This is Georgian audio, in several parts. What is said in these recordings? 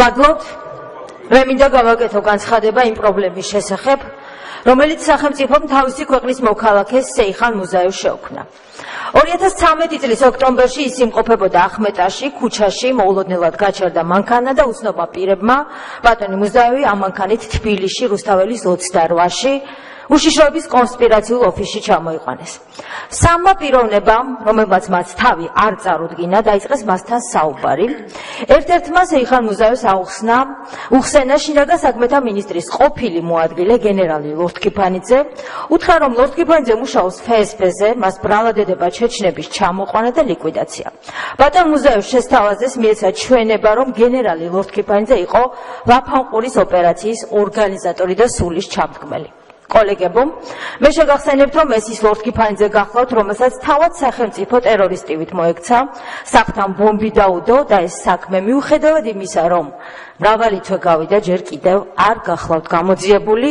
Მადლობთ. მე მინდა გავაკეთო განცხადება იმ პრობლემის შესახებ, რომელიც სახელმწიფომ თავისი ქვეყნის მოქალაქეს სეიხან მუზაევს შეუქმნა. 2013 წლის ოქტომბერში ის იმყოფებოდა ახმეტაში, ქუჩაში, მოულოდნელად გაჩერდა მანქანა და უცნობმა პირებმა ბატონი მუზაევი ამ მანქანით თბილისში, რუსთაველის 28-ში უშიშროების კონსპირაციულ ოფისში ჩამოიყვანეს. სამმა პიროვნებამ, რომელმაც მათ თავი არ წარუდგინა, დაიწყეს მასთან საუბარი. ერთ-ერთმა სეიხან მუზაევს უხსენა შინაგან საქმეთა მინისტრის ყოფილი მოადგილე გენერალი ლორთქიფანიძე, უთხრა, რომ ლორთქიფანიძე მუშაობს FSB-ზე, მას ბრალადედება ჩეჩნების ჩამოყვანა და ლიკვიდაცია. ბატონ მუზაევს შესთავაზეს მიეცა ჩვენება, რომ გენერალი ლორთქიფანიძე იყო ლაფანყურის ოპერაციის ორგანიზატორი და სულის ჩამდგმელი. კოლეგებო, მე შეგახსენებთ, რომ ეს ის ლორთქიფანიძე გახლავთ, რომელსაც თავად სახელმწიფო ტერორისტივით მოექცა, სახლთან ბომბი დაუდო და ეს საქმე მიუხედავად იმისა, რომ მრავალი თვე გავიდა, ჯერ კიდევ არ გახლავთ გამოძიებული.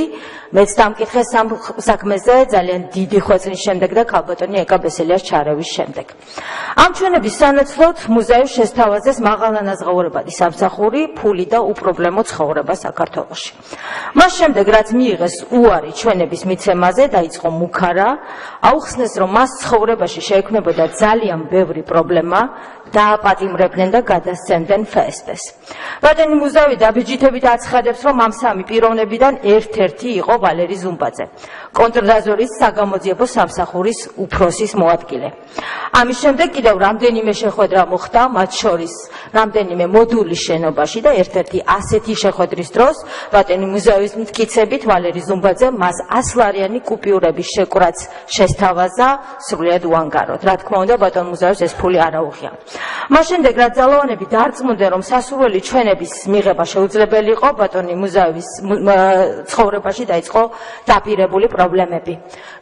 მეც დამკითხეს ამ საქმეზე ძალიან დიდი ხვეწნის შემდეგ და ქალბატონი ეკაბესელიას ჩარევის შემდეგ. ამ ჩვენების სანაცვლოდ მუზაევს შესთავაზეს მაღალანაზღაურებადი სამსახური, ფული და უპრობლემო ცხოვრება საქართველოში. მას შემდეგ, რაც მიიღეს უარი ჩვენების მიცემაზე, დაიწყო მუქარა, აუხსნეს, რომ მას ცხოვრებაში შეექმნებოდა ძალიან ბევრი პრობლემა, დააპატიმრებდნენ და გადასცემდნენ FSB-ს. ბატონი მუზაევი დაბეჯითებით აცხადებს, რომ ამ სამი პიროვნებიდან ერთ-ერთი იყო ვალერი ზუმბაძე, კონტრდაზორის საგამოძიებო სამსახურის უფროსის მოადგილე. ამის შემდეგ კიდევ რამდენიმე შეხვედრა მოხდა, მათ შორის რამდენიმე მოდულის შენობაში და ერთ-ერთი ასეთი შეხვედრის დროს ბატონი მუზაევის მტკიცებით ვალერი ზუმბაძე მას 100 ლარიანი კუპიურების შეკვრაც შესთავაზა სრულიად უანგაროდ. რა თქმა უნდა, ბატონ მუზაევს ეს ფული არ აუღია. მას შემდეგ, რაც ძალოვანები დარწმუნდნენ, რომ სასურველი ჩვენების მიღება შეუძლებელი იყო, ბატონი მუზაევის ცხოვრებაში დაიწყო დაპირებული პრობლემები.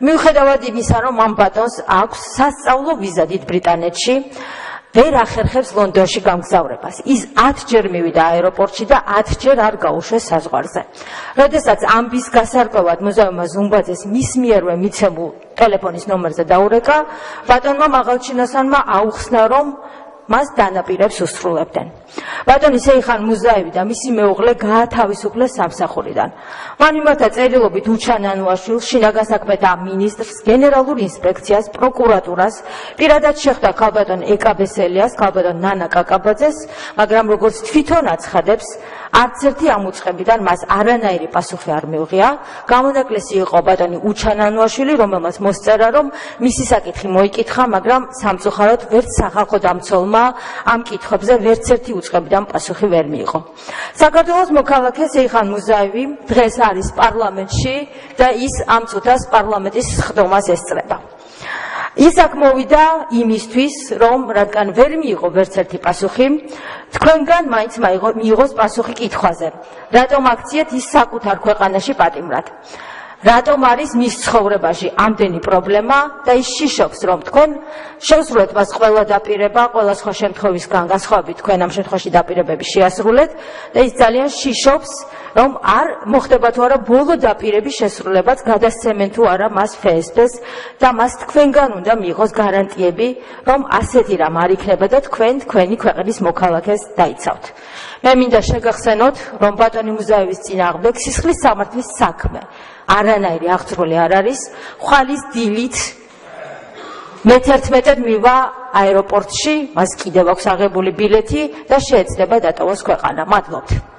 მიუხედავად იმისა, რომ ამ ბატონს აქვს სასწავლო ვიზა დიდ ბრიტანეთში, ვერ ახერხებს ლონდონში გამგზავრებას. ის 10 ჯერ მივიდა აეროპორტში და 10 ჯერ არ გაუშვეს საზღვარზე. როდესაც ამბის გასარკვევად მუზაევმა ზუმბაძეს მის მიერვე მიცემულ ტელეფონის ნომერზე დაურეკა, ბატონმა მაღალჩინოსანმა აუხსნა, რომ მას დანაპირებს უსრულებდნენ. ბატონი სეიხან მუზაევი და მისი მეუღლე გაათავისუფლეს სამსახურიდან. მან იმართა წერილობით უჩანანუაშვილს, შინაგან საქმეთა მინისტრს, გენერალურ ინსპექციას, პროკურატურას, პირადად შეხვდა ქალბატონ ეკაბესელიას, ქალბატონ ნანა კაკაბაძეს, მაგრამ როგორც თვითონ აცხადებს, არც ერთი ამ უწყებიდან მას არანაირი პასუხი არ მიუღია. გამონაკლისი იყო ბატონი უჩანანუაშვილი, რომელმაც მოსწერა, რომ მისი საკითხი მოიკითხა, მაგრამ სამწუხაროდ ვერც სახალხო დამცველმა ამ კითხვებზე ვერც ერთი უწყებიდან პასუხი ვერ მიიღო. საქართველოს მოქალაქე სეიხან მუზაევი დღეს არის პარლამენტში და ის ამ წუთას პარლამენტის სხდომას ესწრება. ის აქ მოვიდა იმისთვის, რომ რადგან ვერ მიიღო ვერც ერთი პასუხი, თქვენგან მაინც მიიღოს პასუხი კითხვაზე, რატომ აქციეთ ის საკუთარ ქვეყანაში პატიმრად. რატომ არის მის ცხოვრებაში ამდენი პრობლემა და ის შიშობს, რომ თქვენ შეუსრულეთ მას ყველა დაპირება, ყველა სხვა შემთხვევისგან განსხვავებით თქვენ ამ შემთხვევაში დაპირებები შეასრულეთ და ის ძალიან შიშობს, რომ არ მოხდება თუ არა ბოლო დაპირების შესრულებაც, გადასცემენ თუ არა მას FSB-ს და მას თქვენგან უნდა მიიღოს გარანტიები, რომ ასეთი რამ არ იქნება და თქვენი ქვეყნის მოქალაქეს დაიცავთ. მე მინდა შეგახსენოთ, რომ ბატონი მუზაევის წინააღმდეგ სისხლის სამართლის საქმე არანაირი აღძრული არ არის, ხვალის დილით მე-11-ად მივა აეროპორტში, მას კიდევ აქვს აღებული ბილეთი და შეეცდება დატოვოს ქვეყანა. მადლობთ.